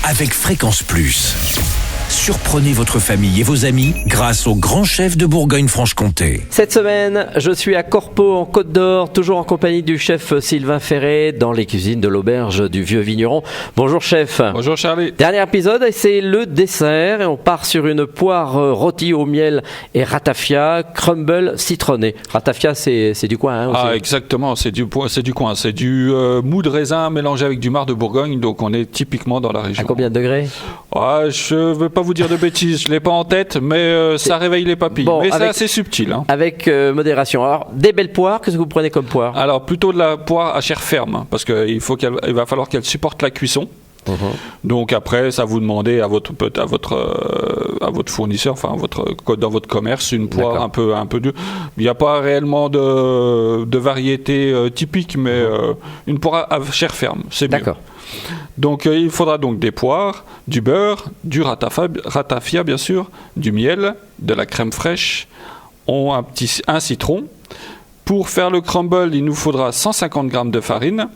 avec Fréquence Plus. Surprenez votre famille et vos amis grâce au grand chef de Bourgogne-Franche-Comté. Cette semaine, je suis à Corpeau en Côte d'Or, toujours en compagnie du chef Sylvain Ferré dans les cuisines de l'auberge du Vieux Vigneron. Bonjour chef. Bonjour Charlie. Dernier épisode et c'est le dessert et on part sur une poire rôtie au miel et ratafia, crumble citronné. Ratafia c'est du coin hein, aussi. Ah exactement, c'est du coin, c'est du mou de raisin mélangé avec du marc de Bourgogne, donc on est typiquement dans la région. À combien de degrés? Je ne veux pas vous dire de bêtises, je ne l'ai pas en tête, mais ça réveille les papilles. Bon, mais c'est assez subtil. Hein. Avec modération. Alors, des belles poires, qu'est-ce que vous prenez comme poire? Alors, plutôt de la poire à chair ferme, parce qu'il va falloir qu'elle supporte la cuisson. Donc après, ça vous demandez à votre fournisseur, enfin dans votre commerce, une poire un peu dure. Il n'y a pas réellement de variété typique, mais une poire à chair ferme, c'est mieux. D'accord. Donc il faudra donc des poires, du beurre, du ratafia bien sûr, du miel, de la crème fraîche, un citron. Pour faire le crumble, il nous faudra 150 g de farine,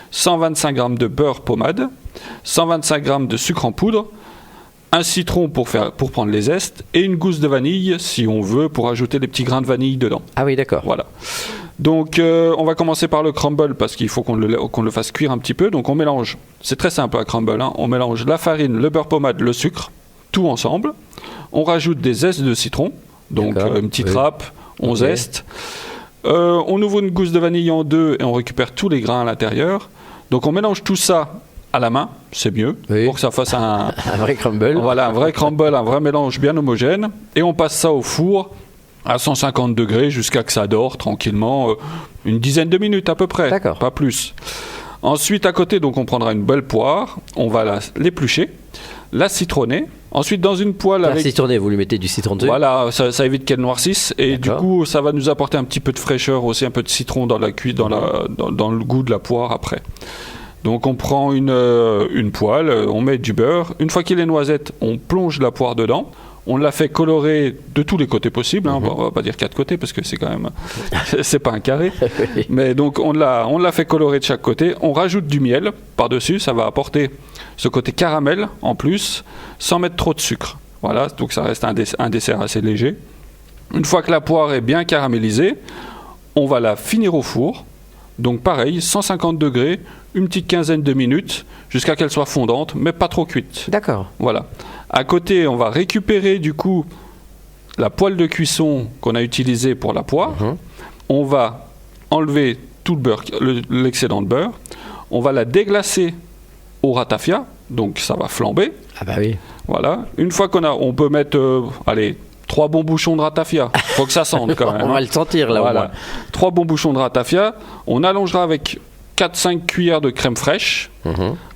125 g de beurre pommade, 125 g de sucre en poudre, un citron pour prendre les zestes et une gousse de vanille si on veut pour ajouter des petits grains de vanille dedans. Ah oui, d'accord. Voilà. Donc on va commencer par le crumble parce qu'il faut qu'on le fasse cuire un petit peu. Donc on mélange, c'est très simple un crumble, hein. On mélange la farine, le beurre pommade, le sucre, tout ensemble. On rajoute des zestes de citron, donc une petite râpe, on zeste. On ouvre une gousse de vanille en deux et on récupère tous les grains à l'intérieur. Donc on mélange tout ça à la main, c'est mieux, pour que ça fasse un vrai crumble. Voilà, un vrai crumble, un vrai mélange bien homogène. Et on passe ça au four à 150 degrés jusqu'à que ça dore tranquillement, une dizaine de minutes à peu près, pas plus. Ensuite, à côté, donc on prendra une belle poire, on va l'éplucher, la citronner. Ensuite, dans une poêle avec... La citronner, vous lui mettez du citron dessus. Voilà, ça évite qu'elle noircisse. Et du coup, ça va nous apporter un petit peu de fraîcheur aussi, un peu de citron dans le goût de la poire après. Donc on prend une poêle, on met du beurre. Une fois qu'il est noisette, on plonge la poire dedans. On l'a fait colorer de tous les côtés possibles. Hein. On va pas dire 4 côtés parce que c'est quand même c'est pas un carré. Mais donc on l'a fait colorer de chaque côté. On rajoute du miel par-dessus. Ça va apporter ce côté caramel en plus, sans mettre trop de sucre. Voilà, donc ça reste un dessert assez léger. Une fois que la poire est bien caramélisée, on va la finir au four. Donc pareil, 150 degrés, une petite quinzaine de minutes, jusqu'à qu'elle soit fondante, mais pas trop cuite. D'accord. Voilà. À côté, on va récupérer du coup la poêle de cuisson qu'on a utilisée pour la poire. On va enlever tout le beurre, l'excédent de beurre. On va la déglacer au ratafia, donc ça va flamber. Ah bah oui. Voilà. Une fois on peut mettre, 3 bons bouchons de ratafia. Faut que ça sente quand même. On va le sentir là. Voilà. 3 bons bouchons de ratafia. On allongera avec 4-5 cuillères de crème fraîche.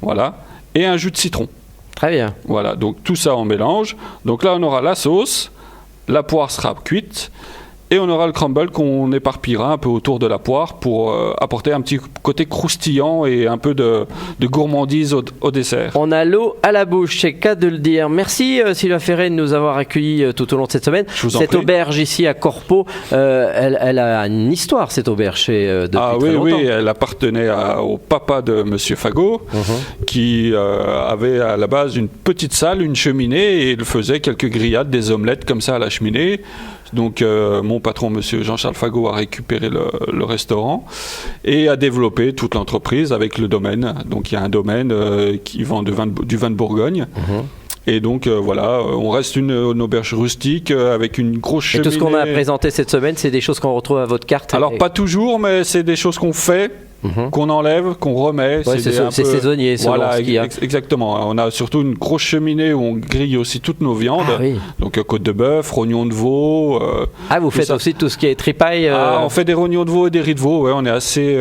Voilà. Et un jus de citron. Très bien. Voilà. Donc tout ça on mélange. Donc là on aura la sauce. La poire sera cuite. Et on aura le crumble qu'on éparpillera un peu autour de la poire pour apporter un petit côté croustillant et un peu de gourmandise au dessert. On a l'eau à la bouche, c'est cas de le dire. Merci Sylvain Ferré de nous avoir accueillis tout au long de cette semaine. Cette auberge ici à Corpeau, elle a une histoire cette auberge depuis très longtemps. Oui, elle appartenait au papa de Monsieur Fagot qui avait à la base une petite salle, une cheminée et il faisait quelques grillades, des omelettes comme ça à la cheminée. Donc mon patron, monsieur Jean-Charles Fagot, a récupéré le restaurant et a développé toute l'entreprise avec le domaine. Donc il y a un domaine qui vend du vin de Bourgogne. Et donc voilà, on reste une auberge rustique avec une grosse cheminée. Et tout ce qu'on a présenté cette semaine, c'est des choses qu'on retrouve à votre carte? Alors pas toujours, mais c'est des choses qu'on fait. Qu'on enlève, qu'on remet. Ouais, c'est saisonnier, voilà, exactement. On a surtout une grosse cheminée où on grille aussi toutes nos viandes. Ah, oui. Donc côte de bœuf, rognons de veau. Vous faites aussi tout ce qui est tripaille. On fait des rognons de veau et des riz de veau. Ouais, on est assez.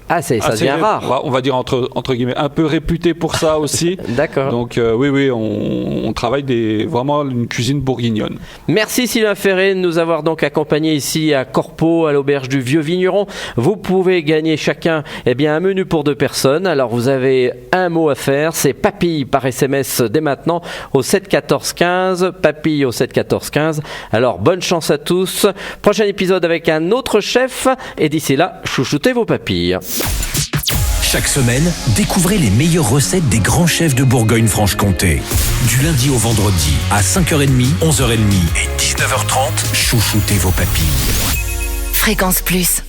Ça devient rare. On va dire entre guillemets un peu réputé pour ça aussi. D'accord. Donc oui, on travaille vraiment une cuisine bourguignonne. Merci Sylvain Ferré de nous avoir donc accompagnés ici à Corpeau, à l'auberge du Vieux Vigneron. Vous pouvez gagner chacun un menu pour 2 personnes. Alors vous avez un mot à faire, c'est papille par SMS dès maintenant au 7 14 15, papille au 7 14 15. Alors bonne chance à tous. Prochain épisode avec un autre chef et d'ici là, chouchoutez vos papilles. Chaque semaine, découvrez les meilleures recettes des grands chefs de Bourgogne-Franche-Comté. Du lundi au vendredi, à 5h30, 11h30 et 19h30, chouchoutez vos papilles. Fréquence Plus.